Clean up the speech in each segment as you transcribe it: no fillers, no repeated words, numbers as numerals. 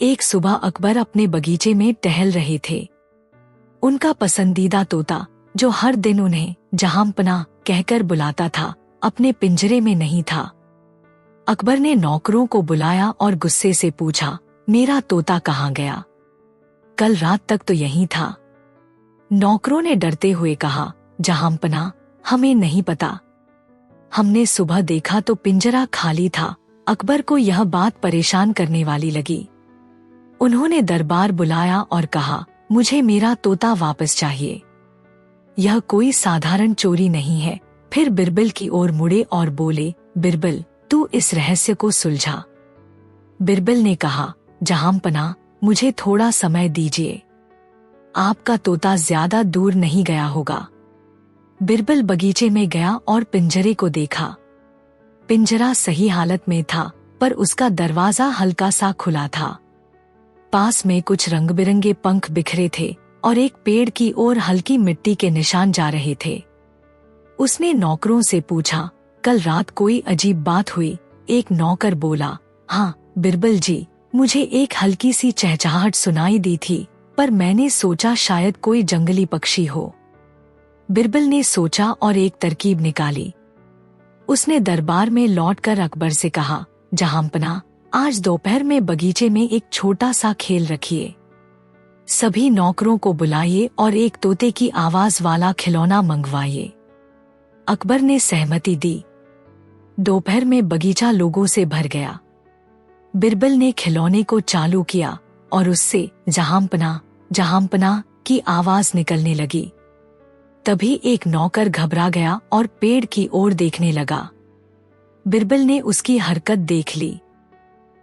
एक सुबह अकबर अपने बगीचे में टहल रहे थे। उनका पसंदीदा तोता, जो हर दिन उन्हें जहांपनाह कहकर बुलाता था, अपने पिंजरे में नहीं था। अकबर ने नौकरों को बुलाया और गुस्से से पूछा, मेरा तोता कहाँ गया? कल रात तक तो यहीं था। नौकरों ने डरते हुए कहा, जहांपनाह, हमें नहीं पता। हमने सुबह देखा तो पिंजरा खाली था। अकबर को यह बात परेशान करने वाली लगी। उन्होंने दरबार बुलाया और कहा, मुझे मेरा तोता वापस चाहिए। यह कोई साधारण चोरी नहीं है। फिर बिरबल की ओर मुड़े और बोले, बिरबल, तू इस रहस्य को सुलझा। बिरबल ने कहा, जहांपनाह, मुझे थोड़ा समय दीजिए। आपका तोता ज्यादा दूर नहीं गया होगा। बिरबल बगीचे में गया और पिंजरे को देखा। पिंजरा सही हालत में था, पर उसका दरवाजा हल्का सा खुला था। पास में कुछ रंग-बिरंगे पंख बिखरे थे और एक पेड़ की ओर हल्की मिट्टी के निशान जा रहे थे। उसने नौकरों से पूछा, कल रात कोई अजीब बात हुई? एक नौकर बोला, हाँ बिरबल जी, मुझे एक हल्की सी चहचहाहट सुनाई दी थी, पर मैंने सोचा शायद कोई जंगली पक्षी हो। बिरबल ने सोचा और एक तरकीब निकाली। उसने दरबार में लौटकर अकबर से कहा, जहांपनाह, आज दोपहर में बगीचे में एक छोटा सा खेल रखिए। सभी नौकरों को बुलाइए और एक तोते की आवाज वाला खिलौना मंगवाइए। अकबर ने सहमति दी। दोपहर में बगीचा लोगों से भर गया। बिरबल ने खिलौने को चालू किया और उससे जहांपनाह, जहांपनाह की आवाज निकलने लगी। तभी एक नौकर घबरा गया और पेड़ की ओर देखने लगा। बिरबल ने उसकी हरकत देख ली।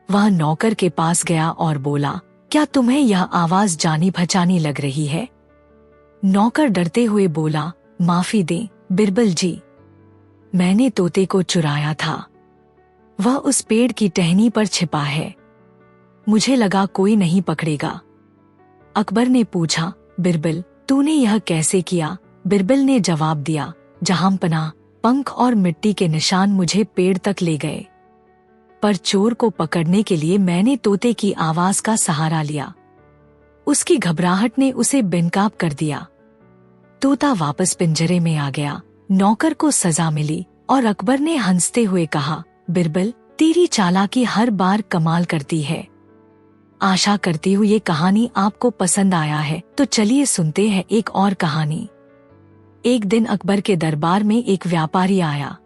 वह नौकर के पास गया और बोला, क्या तुम्हें यह आवाज जानी पहचानी लग रही है? नौकर डरते हुए बोला, माफी दें बिरबल जी, मैंने तोते को चुराया था। वह उस पेड़ की टहनी पर छिपा है। मुझे लगा कोई नहीं पकड़ेगा। अकबर ने पूछा, बिरबल, तूने यह कैसे किया? बिरबल ने जवाब दिया, जहांपनाह, पंख और मिट्टी के निशान मुझे पेड़ तक ले गए, पर चोर को पकड़ने के लिए मैंने तोते की आवाज का सहारा लिया। उसकी घबराहट ने उसे बेनकाब कर दिया। तोता वापस पिंजरे में आ गया। नौकर को सजा मिली और अकबर ने हंसते हुए कहा, बिरबल, तेरी चालाकी हर बार कमाल करती है। आशा करती हूँ ये कहानी आपको पसंद आया है। तो चलिए सुनते हैं एक और कहानी। एक दिन अकबर के दरबार में एक व्यापारी आया।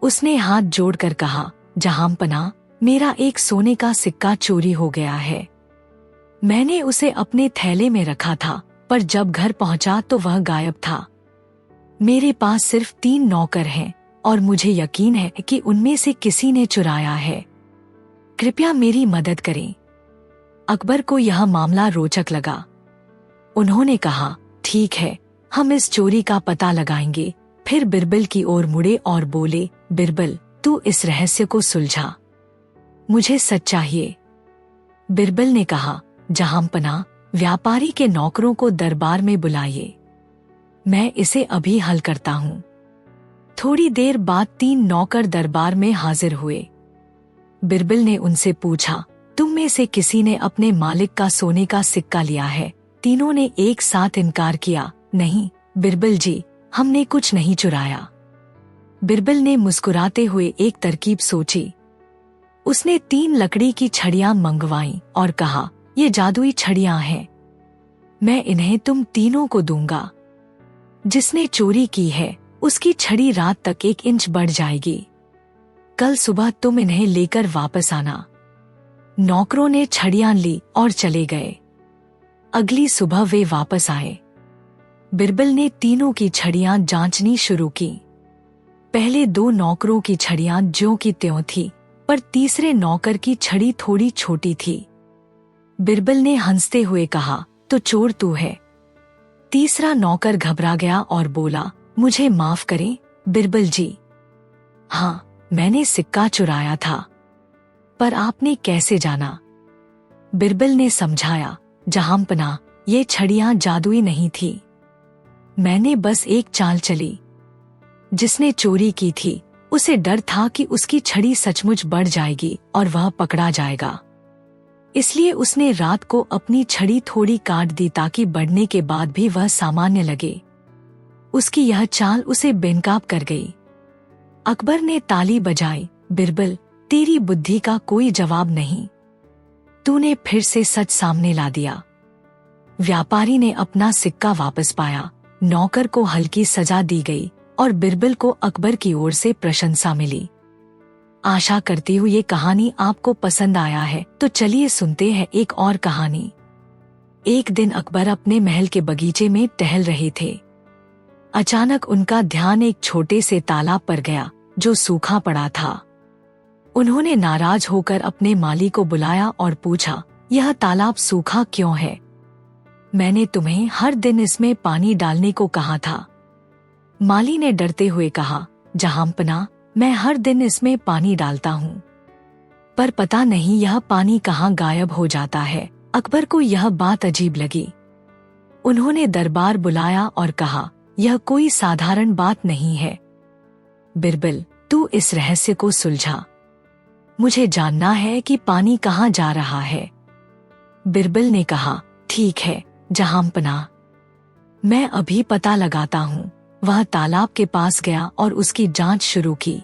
उसने हाथ जोड़कर कहा, जहांपनाह, मेरा एक सोने का सिक्का चोरी हो गया है। मैंने उसे अपने थैले में रखा था, पर जब घर पहुंचा तो वह गायब था। मेरे पास सिर्फ 3 नौकर हैं और मुझे यकीन है कि उनमें से किसी ने चुराया है। कृपया मेरी मदद करें। अकबर को यह मामला रोचक लगा। उन्होंने कहा, ठीक है, हम इस चोरी का पता लगाएंगे। फिर बिरबल की ओर मुड़े और बोले, बिरबल, तू इस रहस्य को सुलझा। मुझे सच चाहिए। बिरबल ने कहा, जहांपनाह, व्यापारी के नौकरों को दरबार में बुलाइए। मैं इसे अभी हल करता हूँ। थोड़ी देर बाद 3 नौकर दरबार में हाजिर हुए। बिरबल ने उनसे पूछा, तुम में से किसी ने अपने मालिक का सोने का सिक्का लिया है? तीनों ने एक साथ इनकार किया, नहीं बिरबल जी, हमने कुछ नहीं चुराया। बिरबल ने मुस्कुराते हुए एक तरकीब सोची। उसने 3 लकड़ी की छड़ियां मंगवाईं और कहा, ये जादुई छड़ियां हैं। मैं इन्हें तुम तीनों को दूंगा। जिसने चोरी की है उसकी छड़ी रात तक 1 इंच बढ़ जाएगी। कल सुबह तुम इन्हें लेकर वापस आना। नौकरों ने छड़ियां ली और चले गए। अगली सुबह वे वापस आए। बिरबल ने तीनों की छड़ियां जांचनी शुरू की। पहले 2 नौकरों की छड़ियां ज्यों की त्यों थी, पर तीसरे नौकर की छड़ी थोड़ी छोटी थी। बिरबल ने हंसते हुए कहा, तो चोर तू है। तीसरा नौकर घबरा गया और बोला, मुझे माफ करें बिरबल जी। हाँ, मैंने सिक्का चुराया था, पर आपने कैसे जाना? बिरबल ने समझाया, जहांपनाह, ये छड़ियां जादुई नहीं थी। मैंने बस एक चाल चली। जिसने चोरी की थी उसे डर था कि उसकी छड़ी सचमुच बढ़ जाएगी और वह पकड़ा जाएगा। इसलिए उसने रात को अपनी छड़ी थोड़ी काट दी ताकि बढ़ने के बाद भी वह सामान्य लगे। उसकी यह चाल उसे बेनकाब कर गई। अकबर ने ताली बजाई। बिरबल, तेरी बुद्धि का कोई जवाब नहीं, तूने फिर से सच सामने ला दिया। व्यापारी ने अपना सिक्का वापस पाया, नौकर को हल्की सजा दी गई और बिरबल को अकबर की ओर से प्रशंसा मिली। आशा करती हूँ ये कहानी आपको पसंद आया है, तो चलिए सुनते हैं एक और कहानी। एक दिन अकबर अपने महल के बगीचे में टहल रहे थे। अचानक उनका ध्यान एक छोटे से तालाब पर गया जो सूखा पड़ा था। उन्होंने नाराज होकर अपने माली को बुलाया और पूछा, यह तालाब सूखा क्यों है? मैंने तुम्हें हर दिन इसमें पानी डालने को कहा था। माली ने डरते हुए कहा, जहांपना, मैं हर दिन इसमें पानी डालता हूँ, पर पता नहीं यह पानी कहाँ गायब हो जाता है। अकबर को यह बात अजीब लगी। उन्होंने दरबार बुलाया और कहा, यह कोई साधारण बात नहीं है। बिरबल, तू इस रहस्य को सुलझा। मुझे जानना है कि पानी कहाँ जा रहा है। बिरबल ने कहा, ठीक है जहांपना, मैं अभी पता लगाता हूँ। वह तालाब के पास गया और उसकी जांच शुरू की।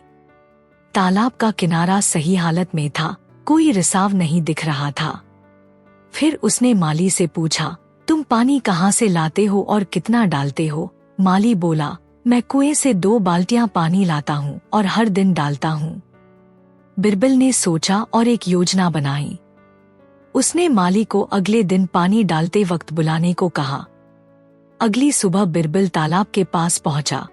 तालाब का किनारा सही हालत में था, कोई रिसाव नहीं दिख रहा था। फिर उसने माली से पूछा, तुम पानी कहाँ से लाते हो और कितना डालते हो? माली बोला, मैं कुएं से 2 बाल्टियां पानी लाता हूँ और हर दिन डालता हूँ। बिरबल ने सोचा और एक योजना बनाई। उसने माली को अगले दिन पानी डालते वक्त बुलाने को कहा। अगली सुबह बिरबल तालाब के पास पहुंचा।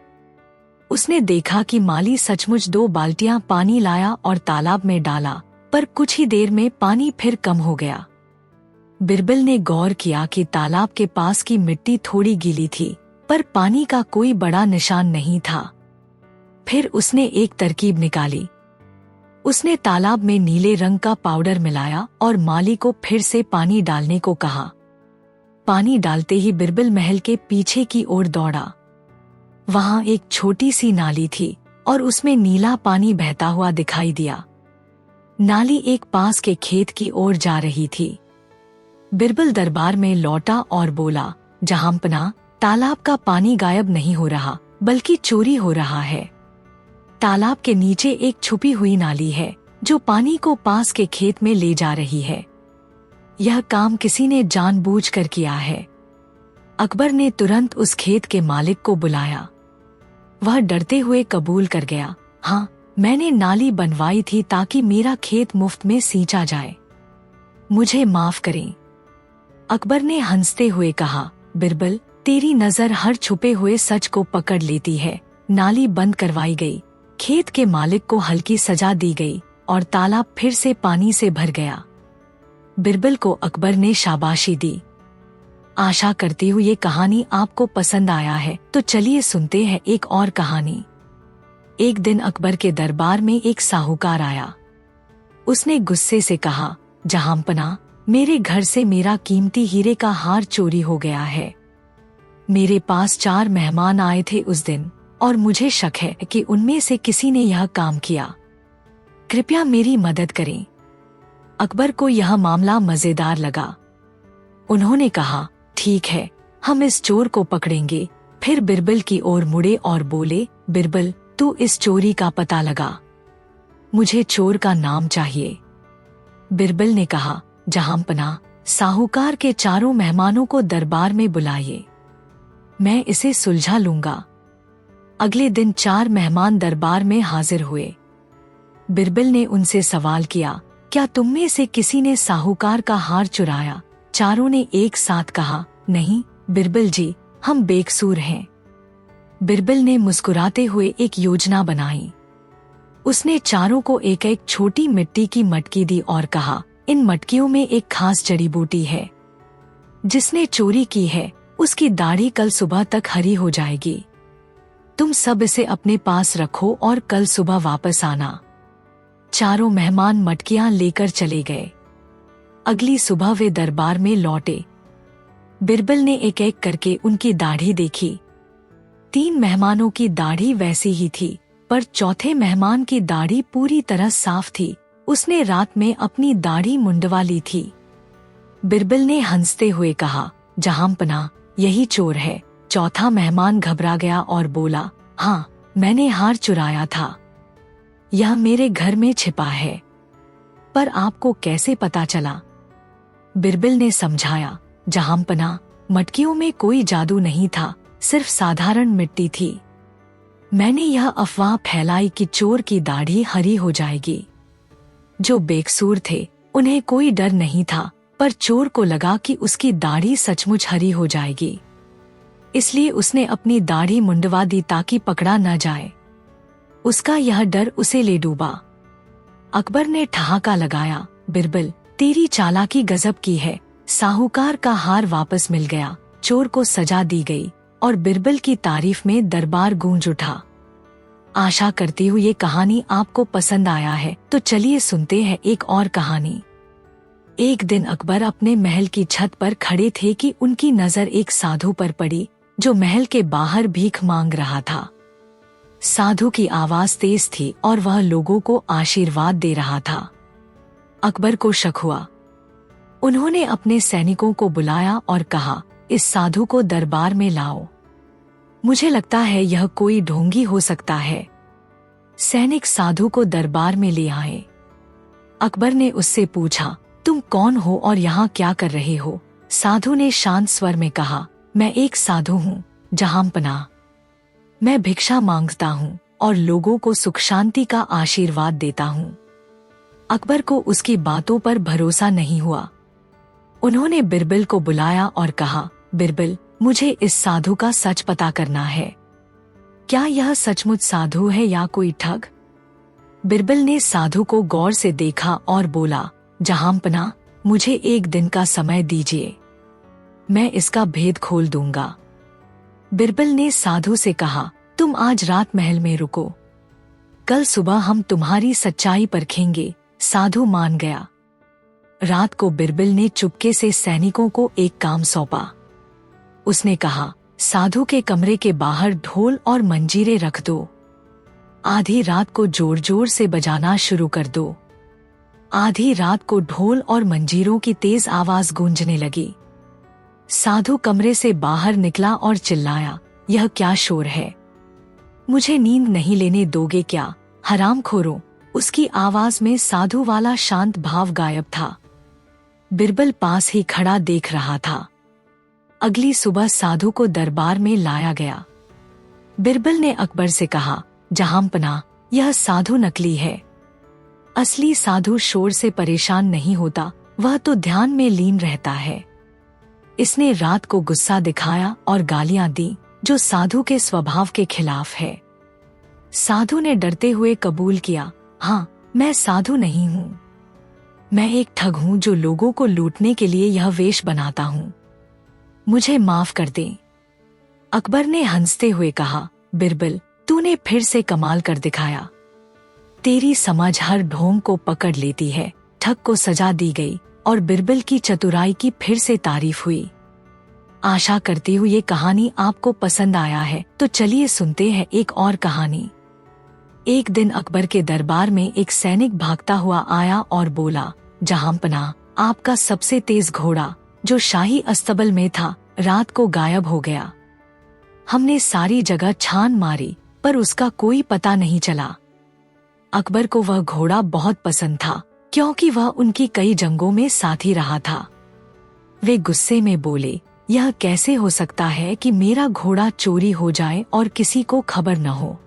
उसने देखा कि माली सचमुच 2 बाल्टियां पानी लाया और तालाब में डाला, पर कुछ ही देर में पानी फिर कम हो गया। बिरबल ने गौर किया कि तालाब के पास की मिट्टी थोड़ी गीली थी, पर पानी का कोई बड़ा निशान नहीं था। फिर उसने एक तरकीब निकाली। उसने तालाब में नीले रंग का पाउडर मिलाया और माली को फिर से पानी डालने को कहा। पानी डालते ही बिरबल महल के पीछे की ओर दौड़ा। वहां एक छोटी सी नाली थी और उसमें नीला पानी बहता हुआ दिखाई दिया। नाली एक पास के खेत की ओर जा रही थी। बिरबल दरबार में लौटा और बोला, जहांपना, तालाब का पानी गायब नहीं हो रहा, बल्कि चोरी हो रहा है। तालाब के नीचे एक छुपी हुई नाली है जो पानी को पास के खेत में ले जा रही है। यह काम किसी ने जानबूझकर किया है। अकबर ने तुरंत उस खेत के मालिक को बुलाया। वह डरते हुए कबूल कर गया, हाँ, मैंने नाली बनवाई थी ताकि मेरा खेत मुफ्त में सींचा जाए। मुझे माफ करें। अकबर ने हंसते हुए कहा, बिरबल, तेरी नजर हर छुपे हुए सच को पकड़ लेती है। नाली बंद करवाई गई, खेत के मालिक को हल्की सजा दी गई और तालाब फिर से पानी से भर गया। बिरबल को अकबर ने शाबाशी दी। आशा करती हूँ ये कहानी आपको पसंद आया है, तो चलिए सुनते हैं एक और कहानी। एक दिन अकबर के दरबार में एक साहूकार आया। उसने गुस्से से कहा, जहांपना, मेरे घर से मेरा कीमती हीरे का हार चोरी हो गया है। मेरे पास 4 मेहमान आए थे उस दिन और मुझे शक है कि उनमें से किसी ने यह काम किया। कृपया मेरी मदद करें। अकबर को यह मामला मजेदार लगा। उन्होंने कहा, ठीक है, हम इस चोर को पकड़ेंगे। फिर बिरबल की ओर मुड़े और बोले, बिरबल, तू इस चोरी का पता लगा। मुझे चोर का नाम चाहिए। बिरबल ने कहा, जहांपना, साहूकार के 4 मेहमानों को दरबार में बुलाइए, मैं इसे सुलझा लूंगा। अगले दिन 4 मेहमान दरबार में हाजिर हुए। बिरबल ने उनसे सवाल किया, क्या तुम में से किसी ने साहूकार का हार चुराया? चारों ने एक साथ कहा, नहीं बिरबल जी, हम बेकसूर हैं। बिरबल ने मुस्कुराते हुए एक योजना बनाई। उसने चारों को एक एक छोटी मिट्टी की मटकी दी और कहा, इन मटकियों में एक खास जड़ी बूटी है। जिसने चोरी की है उसकी दाढ़ी कल सुबह तक हरी हो जाएगी। तुम सब इसे अपने पास रखो और कल सुबह वापस आना। चारों मेहमान मटकियां लेकर चले गए। अगली सुबह वे दरबार में लौटे। बिरबल ने एक एक करके उनकी दाढ़ी देखी। 3 मेहमानों की दाढ़ी वैसी ही थी, पर चौथे मेहमान की दाढ़ी पूरी तरह साफ थी। उसने रात में अपनी दाढ़ी मुंडवा ली थी। बिरबल ने हंसते हुए कहा, जहांपना, यही चोर है। चौथा मेहमान घबरा गया और बोला, हाँ, मैंने हार चुराया था। यह मेरे घर में छिपा है। पर आपको कैसे पता चला? बिरबल ने समझाया, जहांपना, मटकियों में कोई जादू नहीं था, सिर्फ साधारण मिट्टी थी। मैंने यह अफवाह फैलाई कि चोर की दाढ़ी हरी हो जाएगी। जो बेकसूर थे उन्हें कोई डर नहीं था, पर चोर को लगा कि उसकी दाढ़ी सचमुच हरी हो जाएगी। इसलिए उसने अपनी दाढ़ी मुंडवा दी ताकि पकड़ा न जाए। उसका यह डर उसे ले डूबा। अकबर ने ठहाका लगाया, बिरबल, तेरी चालाकी गजब की है। साहूकार का हार वापस मिल गया, चोर को सजा दी गई और बिरबल की तारीफ में दरबार गूंज उठा। आशा करती हूँ ये कहानी आपको पसंद आया है, तो चलिए सुनते हैं एक और कहानी। एक दिन अकबर अपने महल की छत पर खड़े थे कि उनकी नजर एक साधु पर पड़ी जो महल के बाहर भीख मांग रहा था। साधु की आवाज तेज थी और वह लोगों को आशीर्वाद दे रहा था। अकबर को शक हुआ। उन्होंने अपने सैनिकों को बुलाया और कहा, इस साधु को दरबार में लाओ। मुझे लगता है यह कोई ढोंगी हो सकता है। सैनिक साधु को दरबार में ले आए। अकबर ने उससे पूछा, तुम कौन हो और यहाँ क्या कर रहे हो? साधु ने शांत स्वर में कहा, मैं एक साधु हूँ, जहांपना। मैं भिक्षा मांगता हूँ और लोगों को सुख शांति का आशीर्वाद देता हूँ। अकबर को उसकी बातों पर भरोसा नहीं हुआ। उन्होंने बिरबल को बुलाया और कहा, बिरबल, मुझे इस साधु का सच पता करना है। क्या यह सचमुच साधु है या कोई ठग? बिरबल ने साधु को गौर से देखा और बोला, जहांपना, मुझे एक दिन का समय दीजिए, मैं इसका भेद खोल दूंगा। बिरबल ने साधु से कहा, तुम आज रात महल में रुको, कल सुबह हम तुम्हारी सच्चाई परखेंगे। साधु मान गया। रात को बिरबल ने चुपके से सैनिकों को एक काम सौंपा। उसने कहा, साधु के कमरे के बाहर ढोल और मंजीरे रख दो। आधी रात को जोर जोर से बजाना शुरू कर दो। आधी रात को ढोल और मंजीरों की तेज आवाज गूंजने लगी। साधु कमरे से बाहर निकला और चिल्लाया, यह क्या शोर है? मुझे नींद नहीं लेने दोगे क्या, हरामखोरों? उसकी आवाज में साधु वाला शांत भाव गायब था। बिरबल पास ही खड़ा देख रहा था। अगली सुबह साधु को दरबार में लाया गया। बिरबल ने अकबर से कहा, जहांपना, यह साधु नकली है। असली साधु शोर से परेशान नहीं होता, वह तो ध्यान में लीन रहता है। इसने रात को गुस्सा दिखाया और गालियां दी, जो साधु के स्वभाव के खिलाफ है। साधु ने डरते हुए कबूल किया, हाँ, मैं साधु नहीं हूँ। मैं एक ठग हूँ जो लोगों को लूटने के लिए यह वेश बनाता हूँ। मुझे माफ कर दें। अकबर ने हंसते हुए कहा, बिरबल, तूने फिर से कमाल कर दिखाया। तेरी समझ हर ढोंग को पकड़ लेती है। ठग को सजा दी गई और बिरबल की चतुराई की फिर से तारीफ हुई। आशा करती हूँ ये कहानी आपको पसंद आया है, तो चलिए सुनते हैं एक और कहानी। एक दिन अकबर के दरबार में एक सैनिक भागता हुआ आया और बोला, जहांपना, आपका सबसे तेज घोड़ा जो शाही अस्तबल में था, रात को गायब हो गया। हमने सारी जगह छान मारी पर उसका कोई पता नहीं चला। अकबर को वह घोड़ा बहुत पसंद था क्योंकि वह उनकी कई जंगों में साथी रहा था। वे गुस्से में बोले, यह कैसे हो सकता है कि मेरा घोड़ा चोरी हो जाए और किसी को खबर न हो।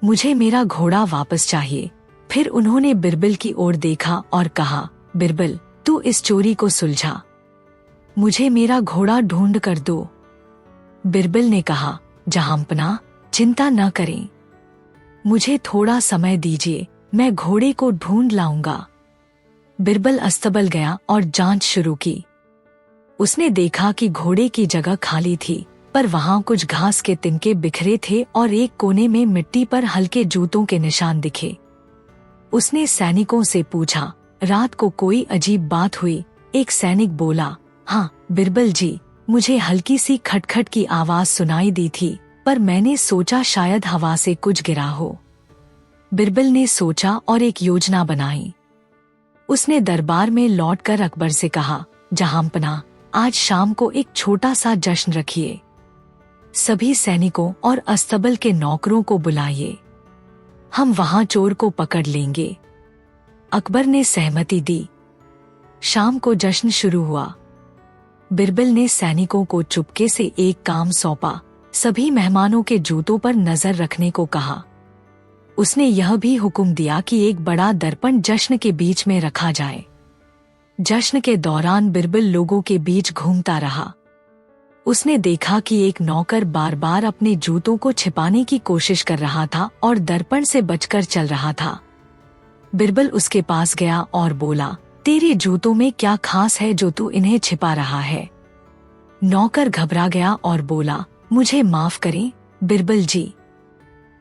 मुझे मेरा घोड़ा वापस चाहिए। फिर उन्होंने बिरबल की ओर देखा और कहा, बिरबल, तू इस चोरी को सुलझा। मुझे मेरा घोड़ा ढूंढ कर दो। बिरबल ने कहा, जहांपना, चिंता न करें, मुझे थोड़ा समय दीजिए, मैं घोड़े को ढूंढ लाऊंगा। बिरबल अस्तबल गया और जांच शुरू की। उसने देखा कि घोड़े की जगह खाली थी, पर वहां कुछ घास के तिनके बिखरे थे और एक कोने में मिट्टी पर हल्के जूतों के निशान दिखे। उसने सैनिकों से पूछा, रात को कोई अजीब बात हुई? एक सैनिक बोला, हाँ बिरबल जी, मुझे हल्की सी खटखट की आवाज सुनाई दी थी, पर मैंने सोचा शायद हवा से कुछ गिरा हो। बिरबल ने सोचा और एक योजना बनाई। उसने दरबार में लौटकर अकबर से कहा, जहांपना, आज शाम को एक छोटा सा जश्न रखिए। सभी सैनिकों और अस्तबल के नौकरों को बुलाइए। हम वहां चोर को पकड़ लेंगे। अकबर ने सहमति दी। शाम को जश्न शुरू हुआ। बिरबल ने सैनिकों को चुपके से एक काम सौंपा। सभी मेहमानों के जूतों पर नजर रखने को कहा। उसने यह भी हुक्म दिया कि एक बड़ा दर्पण जश्न के बीच में रखा जाए। जश्न के दौरान बिरबल लोगों के बीच घूमता रहा। उसने देखा कि एक नौकर बार बार अपने जूतों को छिपाने की कोशिश कर रहा था और दर्पण से बचकर चल रहा था। बिरबल उसके पास गया और बोला, तेरे जूतों में क्या खास है जो तू इन्हें छिपा रहा है? नौकर घबरा गया और बोला, मुझे माफ करें बिरबल जी,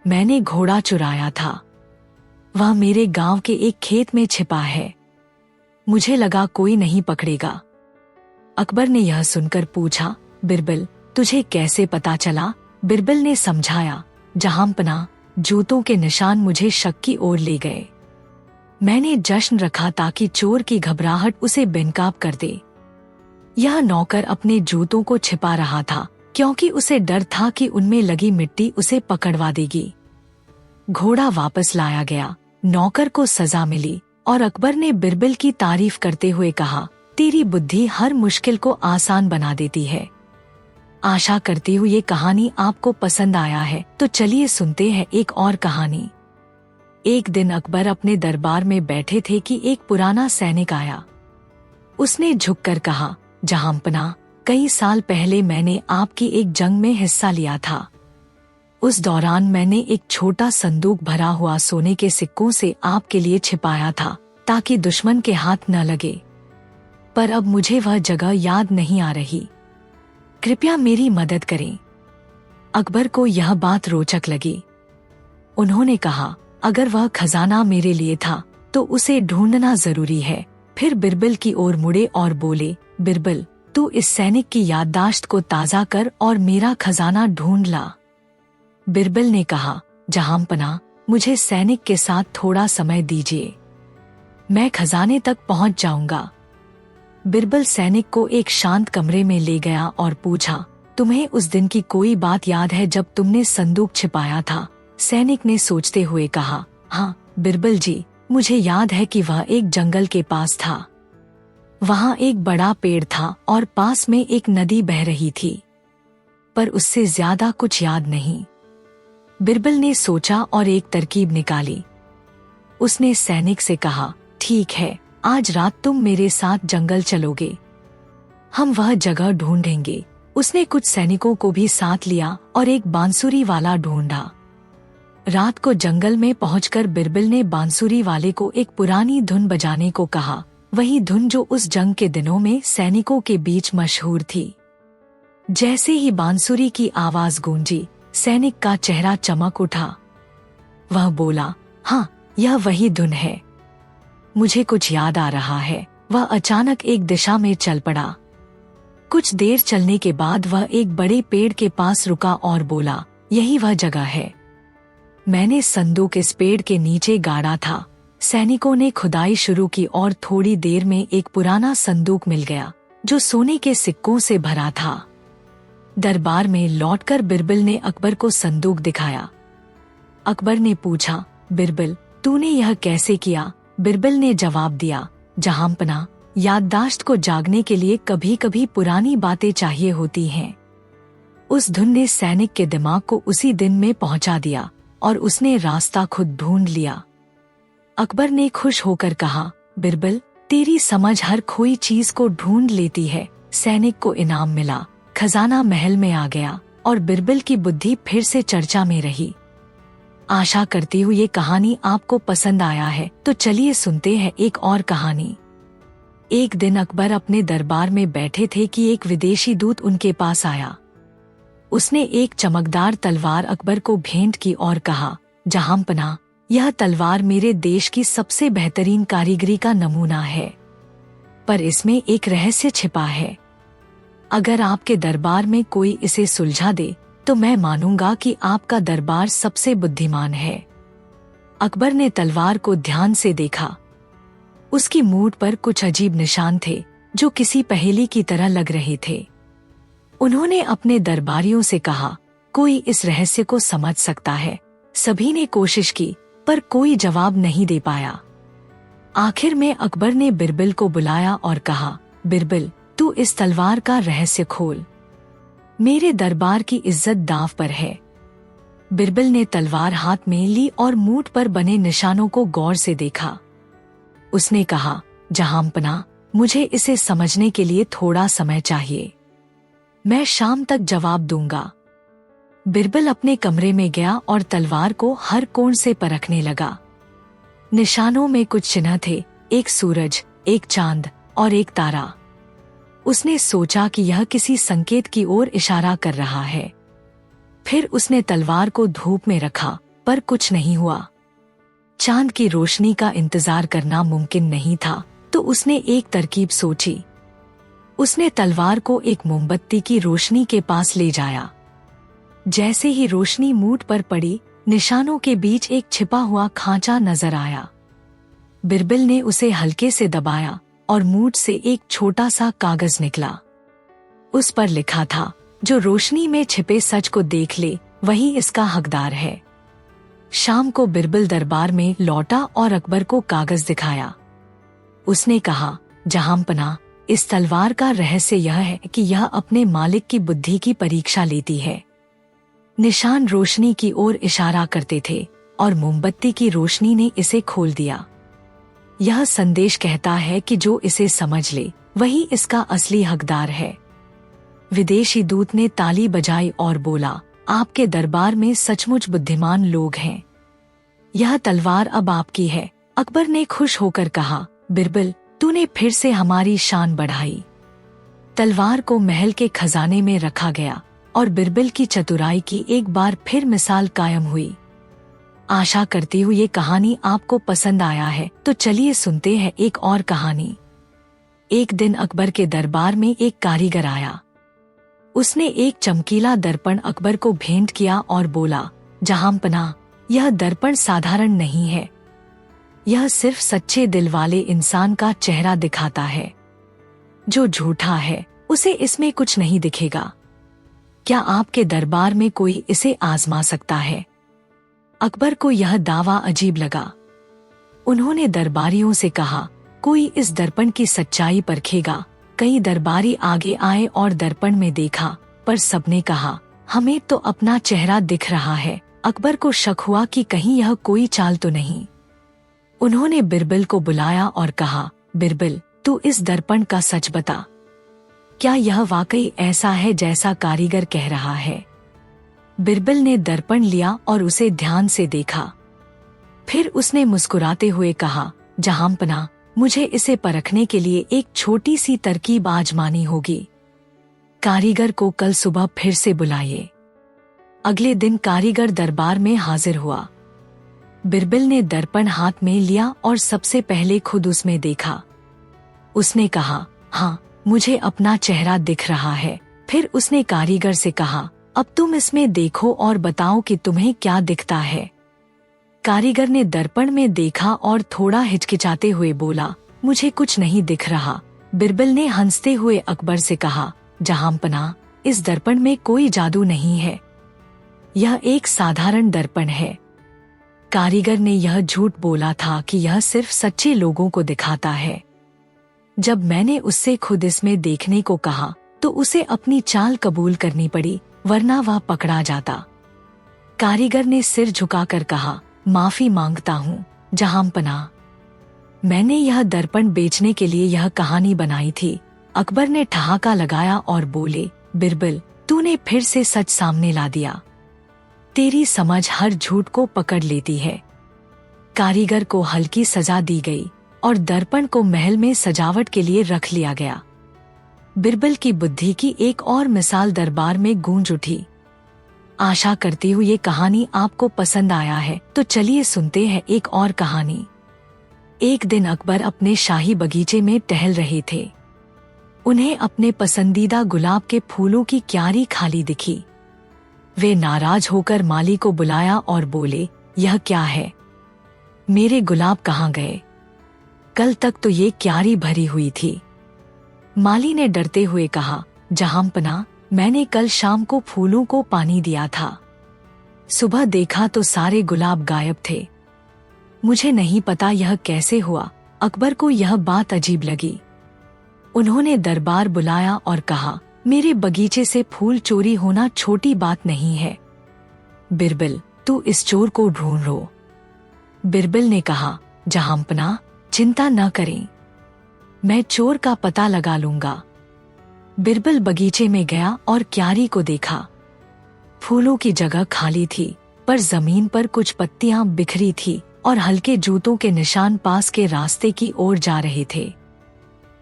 मैंने घोड़ा चुराया था। वह मेरे गांव के एक खेत में छिपा है। मुझे लगा कोई नहीं पकड़ेगा। अकबर ने यह सुनकर पूछा, बिरबल, तुझे कैसे पता चला? बिरबल ने समझाया, जहांपना, जूतों के निशान मुझे शक की ओर ले गए। मैंने जश्न रखा ताकि चोर की घबराहट उसे बेनकाब कर दे। यह नौकर अपने जूतों को छिपा रहा था क्योंकि उसे डर था कि उनमें लगी मिट्टी उसे पकड़वा देगी। घोड़ा वापस लाया गया। नौकर को सजा मिली और अकबर ने बिरबल की तारीफ करते हुए कहा, तेरी बुद्धि हर मुश्किल को आसान बना देती है। आशा करती हूँ ये कहानी आपको पसंद आया है। तो चलिए सुनते हैं एक और कहानी। एक दिन अकबर अपने दरबार में बैठे थे कि एक पुराना सैनिक आया। उसने झुककर कहा, जहांपना, कई साल पहले मैंने आपकी एक जंग में हिस्सा लिया था। उस दौरान मैंने एक छोटा संदूक भरा हुआ सोने के सिक्कों से आपके लिए छिपाया था ताकि दुश्मन के हाथ न लगे। पर अब मुझे वह जगह याद नहीं आ रही। कृपया मेरी मदद करें। अकबर को यह बात रोचक लगी। उन्होंने कहा, अगर वह खजाना मेरे लिए था तो उसे ढूंढना जरूरी है। फिर बिरबल की ओर मुड़े और बोले, बिरबल, तू इस सैनिक की याददाश्त को ताज़ा कर और मेरा खजाना ढूंढ ला। बिरबल ने कहा, जहांपना, मुझे सैनिक के साथ थोड़ा समय दीजिए। मैं खजाने तक पहुंच जाऊंगा। बिरबल सैनिक को एक शांत कमरे में ले गया और पूछा, तुम्हें उस दिन की कोई बात याद है जब तुमने संदूक छिपाया था? सैनिक ने सोचते हुए कहा, हाँ बिरबल जी, मुझे याद है कि वह एक जंगल के पास था। वहाँ एक बड़ा पेड़ था और पास में एक नदी बह रही थी, पर उससे ज्यादा कुछ याद नहीं। बिरबल ने सोचा और एक तरकीब निकाली। उसने सैनिक से कहा, ठीक है, आज रात तुम मेरे साथ जंगल चलोगे। हम वह जगह ढूंढेंगे। उसने कुछ सैनिकों को भी साथ लिया और एक बांसुरी वाला ढूंढा। रात को जंगल में पहुंचकर बिरबल ने बांसुरी वाले को एक पुरानी धुन बजाने को कहा, वही धुन जो उस जंग के दिनों में सैनिकों के बीच मशहूर थी। जैसे ही बांसुरी की आवाज गूंजी, सैनिक का चेहरा चमक उठा। वह बोला, हाँ, यह वही धुन है। मुझे कुछ याद आ रहा है। वह अचानक एक दिशा में चल पड़ा। कुछ देर चलने के बाद वह एक बड़े पेड़ के पास रुका और बोला, यही वह जगह है। मैंने संदूक इस पेड़ के नीचे गाड़ा था। सैनिकों ने खुदाई शुरू की और थोड़ी देर में एक पुराना संदूक मिल गया जो सोने के सिक्कों से भरा था। दरबार में लौटकर बिरबल ने अकबर को संदूक दिखाया। अकबर ने पूछा, बिरबल, तूने यह कैसे किया? बिरबल ने जवाब दिया, जहांपना, याददाश्त को जागने के लिए कभी कभी पुरानी बातें चाहिए होती हैं। उस धुन ने सैनिक के दिमाग को उसी दिन में पहुंचा दिया और उसने रास्ता खुद ढूंढ लिया। अकबर ने खुश होकर कहा, बिरबल, तेरी समझ हर खोई चीज को ढूंढ लेती है। सैनिक को इनाम मिला, खजाना महल में आ गया और बिरबल की बुद्धि फिर से चर्चा में रही। आशा करती हूँ ये कहानी आपको पसंद आया है। तो चलिए सुनते हैं एक और कहानी। एक दिन अकबर अपने दरबार में बैठे थे कि एक विदेशी दूत उनके पास आया। उसने एक चमकदार तलवार अकबर को भेंट की और कहा, जहांपना, यह तलवार मेरे देश की सबसे बेहतरीन कारीगरी का नमूना है, पर इसमें एक रहस्य छिपा है। अगर आपके दरबार में कोई इसे सुलझा दे तो मैं मानूंगा कि आपका दरबार सबसे बुद्धिमान है। अकबर ने तलवार को ध्यान से देखा। उसकी मूठ पर कुछ अजीब निशान थे, जो किसी पहेली की तरह लग रहे थे। उन्होंने अपने दरबारियों से कहा, कोई इस रहस्य को समझ सकता है? सभी ने कोशिश की, पर कोई जवाब नहीं दे पाया। आखिर में अकबर ने बिरबल को बुलाया और कहा, बिरबल, तू इस तलवार का रहस्य खोल। मेरे दरबार की इज्जत दांव पर है। बिरबल ने तलवार हाथ में ली और मूठ पर बने निशानों को गौर से देखा। उसने कहा, जहांपना, मुझे इसे समझने के लिए थोड़ा समय चाहिए। मैं शाम तक जवाब दूंगा। बिरबल अपने कमरे में गया और तलवार को हर कोण से परखने लगा। निशानों में कुछ चिन्ह थे, एक सूरज, एक चांद और एक तारा। उसने सोचा कि यह किसी संकेत की ओर इशारा कर रहा है। फिर उसने तलवार को धूप में रखा, पर कुछ नहीं हुआ। चांद की रोशनी का इंतजार करना मुमकिन नहीं था, तो उसने एक तरकीब सोची। उसने तलवार को एक मोमबत्ती की रोशनी के पास ले जाया। जैसे ही रोशनी मूठ पर पड़ी, निशानों के बीच एक छिपा हुआ खांचा नजर आया। बिरबल ने उसे हल्के से दबाया और मूठ से एक छोटा सा कागज निकला। उस पर लिखा था, जो रोशनी में छिपे सच को देख ले, वही इसका हकदार है। शाम को बिरबल दरबार में लौटा और अकबर को कागज दिखाया। उसने कहा, जहांपना, इस तलवार का रहस्य यह है कि यह अपने मालिक की बुद्धि की परीक्षा लेती है। निशान रोशनी की ओर इशारा करते थे और मोमबत्ती की रोशनी ने इसे खोल दिया। यह संदेश कहता है कि जो इसे समझ ले, वही इसका असली हकदार है। विदेशी दूत ने ताली बजाई और बोला, आपके दरबार में सचमुच बुद्धिमान लोग हैं। यह तलवार अब आपकी है। अकबर ने खुश होकर कहा, बिरबल, तूने फिर से हमारी शान बढ़ाई। तलवार को महल के खजाने में रखा गया और बिरबल की चतुराई की एक बार फिर मिसाल कायम हुई। आशा करती हूँ ये कहानी आपको पसंद आया है, तो चलिए सुनते हैं एक और कहानी। एक दिन अकबर के दरबार में एक कारीगर आया। उसने एक चमकीला दर्पण अकबर को भेंट किया और बोला, जहांपना, यह दर्पण साधारण नहीं है। यह सिर्फ सच्चे दिल वाले इंसान का चेहरा दिखाता है। जो झूठा है, उसे इसमें कुछ नहीं दिखेगा। क्या आपके दरबार में कोई इसे आजमा सकता है? अकबर को यह दावा अजीब लगा। उन्होंने दरबारियों से कहा, कोई इस दर्पण की सच्चाई परखेगा। कई दरबारी आगे आए और दर्पण में देखा, पर सबने कहा, हमें तो अपना चेहरा दिख रहा है। अकबर को शक हुआ कि कहीं यह कोई चाल तो नहीं। उन्होंने बिरबल को बुलाया और कहा, बिरबल, तू इस दर्पण का सच बता। क्या यह वाकई ऐसा है जैसा कारीगर कह रहा है? बिरबल ने दर्पण लिया और उसे ध्यान से देखा। फिर उसने मुस्कुराते हुए कहा, जहांपना, मुझे इसे परखने के लिए एक छोटी सी तरकीब आजमानी होगी। कारीगर को कल सुबह फिर से बुलाइए। अगले दिन कारीगर दरबार में हाजिर हुआ। बिरबल ने दर्पण हाथ में लिया और सबसे पहले खुद उसमें देखा। उसने कहा, हाँ, मुझे अपना चेहरा दिख रहा है। फिर उसने कारीगर से कहा, अब तुम इसमें देखो और बताओ कि तुम्हें क्या दिखता है। कारीगर ने दर्पण में देखा और थोड़ा हिचकिचाते हुए बोला, मुझे कुछ नहीं दिख रहा। बिरबल ने हंसते हुए अकबर से कहा, जहांपना, इस दर्पण में कोई जादू नहीं है। यह एक साधारण दर्पण है। कारीगर ने यह झूठ बोला था कि यह सिर्फ सच्चे लोगों को दिखाता है। जब मैंने उससे खुद इसमें देखने को कहा, तो उसे अपनी चाल कबूल करनी पड़ी, वरना वह पकड़ा जाता। कारीगर ने सिर झुकाकर कहा, माफी मांगता हूँ, जहांपना। मैंने यह दर्पण बेचने के लिए यह कहानी बनाई थी। अकबर ने ठहाका लगाया और बोले, बिरबल, तूने फिर से सच सामने ला दिया। तेरी समझ हर झूठ को पकड़ लेती है। कारीगर को हल्की सजा दी गई और दर्पण को महल में सजावट के लिए रख लिया गया। बिरबल की बुद्धि की एक और मिसाल दरबार में गूंज उठी। आशा करती हूँ ये कहानी आपको पसंद आया है, तो चलिए सुनते हैं एक और कहानी। एक दिन अकबर अपने शाही बगीचे में टहल रहे थे। उन्हें अपने पसंदीदा गुलाब के फूलों की क्यारी खाली दिखी। वे नाराज होकर माली को बुलाया और बोले, यह क्या है? मेरे गुलाब कहाँ गए? कल तक तो ये क्यारी भरी हुई थी। माली ने डरते हुए कहा, जहांपना, मैंने कल शाम को फूलों को पानी दिया था। सुबह देखा तो सारे गुलाब गायब थे। मुझे नहीं पता यह कैसे हुआ। अकबर को यह बात अजीब लगी। उन्होंने दरबार बुलाया और कहा, मेरे बगीचे से फूल चोरी होना छोटी बात नहीं है। बिरबल, तू इस चोर को ढूंढो। बिरबल ने कहा, जहांपना, चिंता न करें, मैं चोर का पता लगा लूंगा। बिरबल बगीचे में गया और क्यारी को देखा। फूलों की जगह खाली थी, पर जमीन पर कुछ पत्तियां बिखरी थी और हल्के जूतों के निशान पास के रास्ते की ओर जा रहे थे।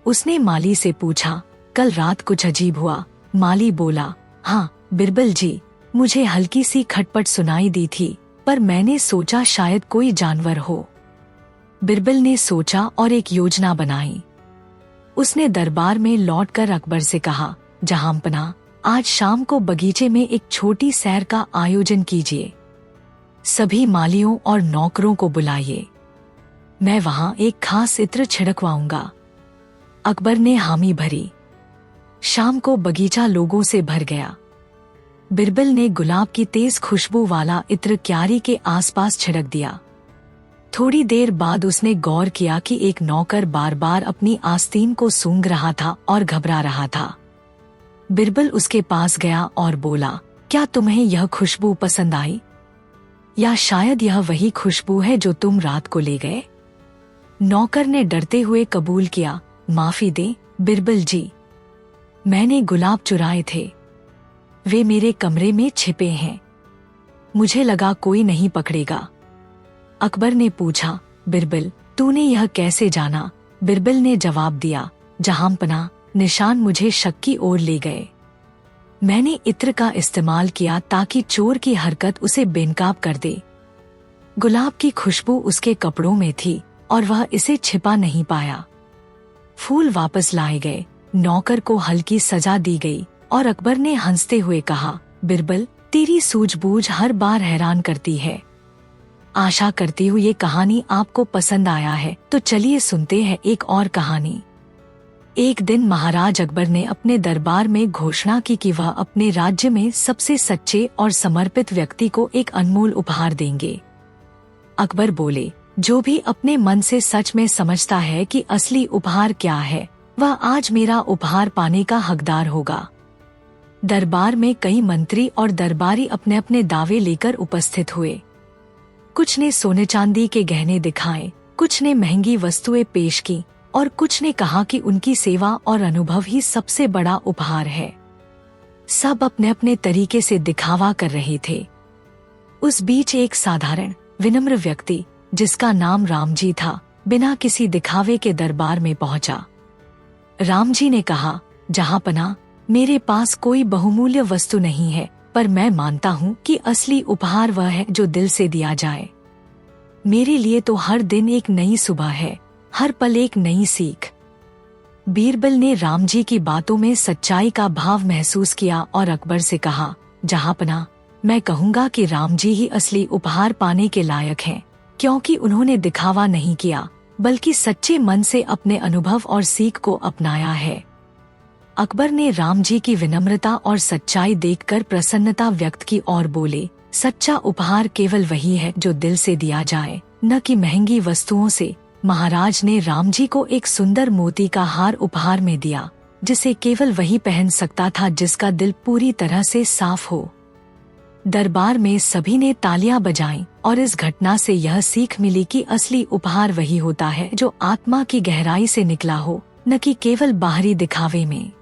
उसने माली से पूछा, कल रात कुछ अजीब हुआ? माली बोला, हाँ बिरबल जी, मुझे हल्की सी खटपट सुनाई दी थी, पर मैंने सोचा शायद कोई जानवर हो। बिरबल ने सोचा और एक योजना बनाई। उसने दरबार में लौटकर अकबर से कहा, जहांपना, आज शाम को बगीचे में एक छोटी सैर का आयोजन कीजिए। सभी मालियों और नौकरों को बुलाइए। मैं वहां एक खास इत्र छिड़कवाऊंगा। अकबर ने हामी भरी। शाम को बगीचा लोगों से भर गया। बिरबल ने गुलाब की तेज खुशबू वाला इत्र क्यारी के आसपास छिड़क दिया। थोड़ी देर बाद उसने गौर किया कि एक नौकर बार बार अपनी आस्तीन को सूंघ रहा था और घबरा रहा था। बिरबल उसके पास गया और बोला, क्या तुम्हें यह खुशबू पसंद आई? या शायद यह वही खुशबू है जो तुम रात को ले गए? नौकर ने डरते हुए कबूल किया, माफी दे बिरबल जी, मैंने गुलाब चुराए थे। वे मेरे कमरे में छिपे हैं। मुझे लगा कोई नहीं पकड़ेगा। अकबर ने पूछा, बिरबल, तूने यह कैसे जाना? बिरबल ने जवाब दिया, जहांपना, निशान मुझे शक की ओर ले गए। मैंने इत्र का इस्तेमाल किया ताकि चोर की हरकत उसे बेनकाब कर दे। गुलाब की खुशबू उसके कपड़ों में थी और वह इसे छिपा नहीं पाया। फूल वापस लाए गए, नौकर को हल्की सजा दी गई और अकबर ने हंसते हुए कहा, बिरबल, तेरी सूझबूझ हर बार हैरान करती है। आशा करती हूँ ये कहानी आपको पसंद आया है। तो चलिए सुनते हैं एक और कहानी। एक दिन महाराज अकबर ने अपने दरबार में घोषणा की कि वह अपने राज्य में सबसे सच्चे और समर्पित व्यक्ति को एक अनमोल उपहार देंगे। अकबर बोले, जो भी अपने मन से सच में समझता है कि असली उपहार क्या है, वह आज मेरा उपहार पाने का हकदार होगा। दरबार में कई मंत्री और दरबारी अपने अपने दावे लेकर उपस्थित हुए। कुछ ने सोने चांदी के गहने दिखाए, कुछ ने महंगी वस्तुएं पेश की और कुछ ने कहा कि उनकी सेवा और अनुभव ही सबसे बड़ा उपहार है। सब अपने अपने तरीके से दिखावा कर रहे थे। उस बीच एक साधारण विनम्र व्यक्ति, जिसका नाम रामजी था, बिना किसी दिखावे के दरबार में पहुंचा। रामजी ने कहा, जहांपना, मेरे पास कोई बहुमूल्य वस्तु नहीं है, पर मैं मानता हूँ कि असली उपहार वह है जो दिल से दिया जाए। मेरे लिए तो हर दिन एक नई सुबह है, हर पल एक नई सीख। बीरबल ने रामजी की बातों में सच्चाई का भाव महसूस किया और अकबर से कहा, जहांपना, मैं कहूँगा कि रामजी ही असली उपहार पाने के लायक हैं, क्योंकि उन्होंने दिखावा नहीं किया, बल्कि सच्चे मन से अपने अनुभव और सीख को अपनाया है। अकबर ने रामजी की विनम्रता और सच्चाई देखकर प्रसन्नता व्यक्त की और बोले, सच्चा उपहार केवल वही है जो दिल से दिया जाए, न कि महंगी वस्तुओं से। महाराज ने रामजी को एक सुंदर मोती का हार उपहार में दिया, जिसे केवल वही पहन सकता था जिसका दिल पूरी तरह से साफ हो। दरबार में सभी ने तालियां बजाईं और इस घटना से यह सीख मिली कि असली उपहार वही होता है जो आत्मा की गहराई से निकला हो, न कि केवल बाहरी दिखावे में।